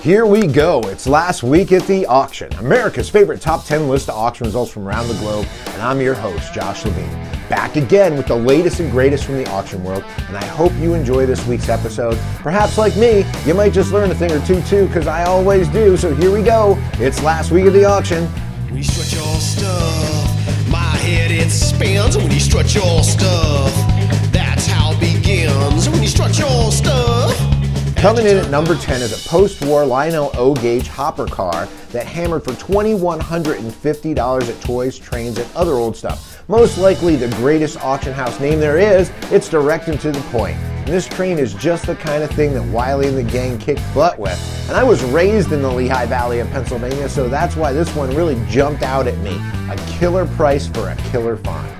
Here we go. It's last week at the auction, America's favorite top 10 list of auction results from around the globe, and I'm your host, Josh Levine, back again with the latest and greatest from the auction world, and I hope you enjoy this week's episode. Perhaps like me, you might just learn a thing or two too, because I always do, so here we go. It's last week at the auction. When you strut your stuff, my head it spins. When you strut your stuff, that's how it begins. When you strut your stuff. Coming in at number 10 is a Postwar Lionel O-gauge hopper car that hammered for $2,150 at toys, trains, and other old stuff. Most likely the greatest auction house name there is. It's direct and to the point. And this train is just the kind of thing that Wiley and the gang kicked butt with. And I was raised in the Lehigh Valley of Pennsylvania, so that's why this one really jumped out at me. A killer price for a killer find.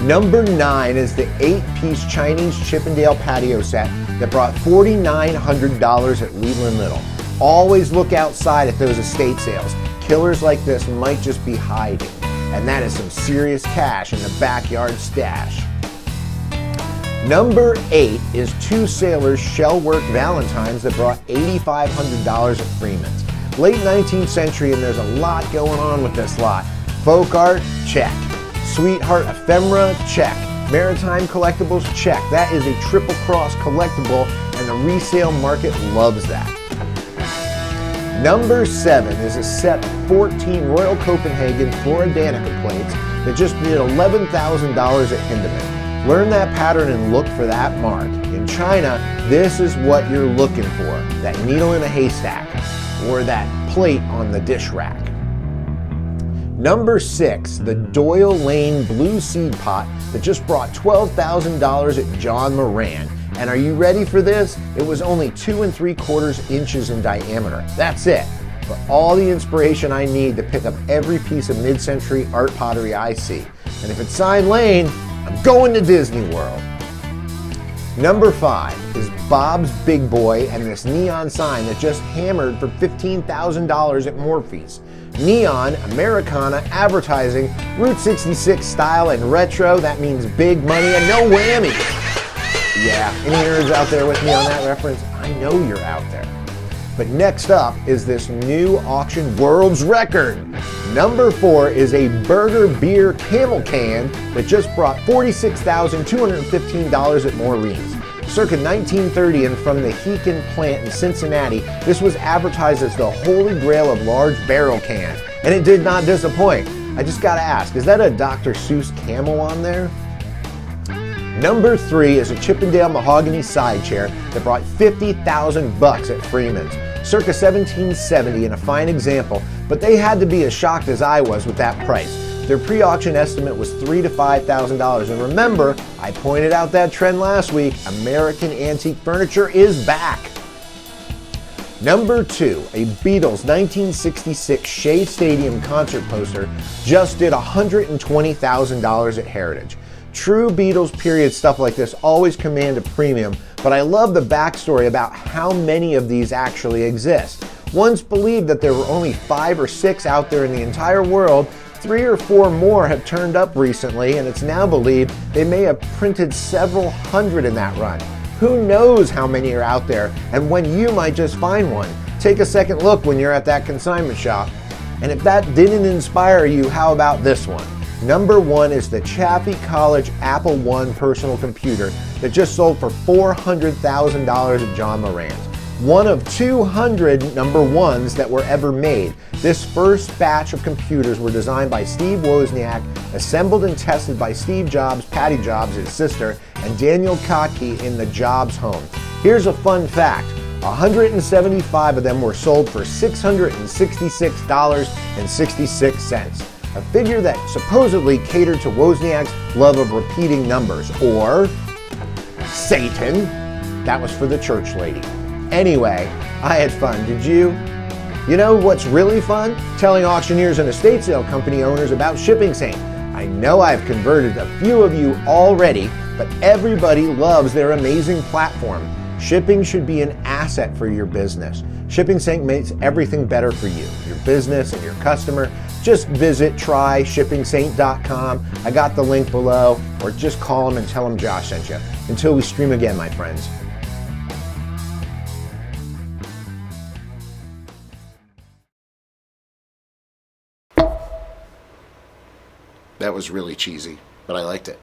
Number 9 is the 8-piece Chinese Chippendale patio set that brought $4,900 at Leland Little. Always look outside at those estate sales. Killers like this might just be hiding. And that is some serious cash in the backyard stash. Number 8 is 2 Sailors Shellwork Valentines that brought $8,500 at Freeman's. Late 19th century, and there's a lot going on with this lot. Folk art, check. Sweetheart ephemera, check. Maritime collectibles, check. That is a triple cross collectible, and the resale market loves that. Number 7 is a set of 14 Royal Copenhagen Flora Danica plates that just did $11,000 at Hindman. Learn that pattern and look for that mark. In China, this is what you're looking for. That needle in a haystack, or that plate on the dish rack. Number 6, the Doyle Lane Blue Seed Pot that just brought $12,000 at John Moran. And are you ready for this? It was only 2 3/4 inches in diameter. That's it. But all the inspiration I need to pick up every piece of mid-century art pottery I see. And if it's signed Lane, I'm going to Disney World. Number 5 is Bob's Big Boy and this neon sign that just hammered for $15,000 at Morphy's. Neon, Americana, advertising, Route 66 style and retro, that means big money and no whammy. Yeah, any nerds out there with me on that reference? I know you're out there. But next up is this new auction world's record. Number 4 is a Burger Beer Camel can that just brought $46,215 at Maureen's. Circa 1930 and from the Heakin plant in Cincinnati, this was advertised as the holy grail of large barrel cans. And it did not disappoint. I just gotta ask, is that a Dr. Seuss camel on there? Number 3 is a Chippendale mahogany side chair that brought $50,000 at Freeman's. Circa 1770 and a fine example, but they had to be as shocked as I was with that price. Their pre-auction estimate was $3,000 to $5,000. And remember, I pointed out that trend last week. American antique furniture is back. Number 2, a Beatles 1966 Shea Stadium concert poster just did $120,000 at Heritage. True Beatles period stuff like this always command a premium, but I love the backstory about how many of these actually exist. Once believed that there were only 5 or 6 out there in the entire world. 3 or 4 more have turned up recently, and it's now believed they may have printed several hundred in that run. Who knows how many are out there and when you might just find one. Take a second look when you're at that consignment shop. And if that didn't inspire you, how about this one? Number 1 is the Chaffey College Apple I personal computer that just sold for $400,000 at John Moran's. One of 200 number 1s that were ever made. This first batch of computers were designed by Steve Wozniak, assembled and tested by Steve Jobs, Patty Jobs, his sister, and Daniel Kottke in the Jobs home. Here's a fun fact. 175 of them were sold for $666.66. A figure that supposedly catered to Wozniak's love of repeating numbers, or Satan. That was for the church lady. Anyway, I had fun, did you? You know what's really fun? Telling auctioneers and estate sale company owners about ShippingSync. I know I've converted a few of you already, but everybody loves their amazing platform. Shipping should be an asset for your business. ShippingSync makes everything better for you, your business and your customer. Just visit tryshippingsaint.com. I got the link below, or just call them and tell them Josh sent you. Until we stream again, my friends. That was really cheesy, but I liked it.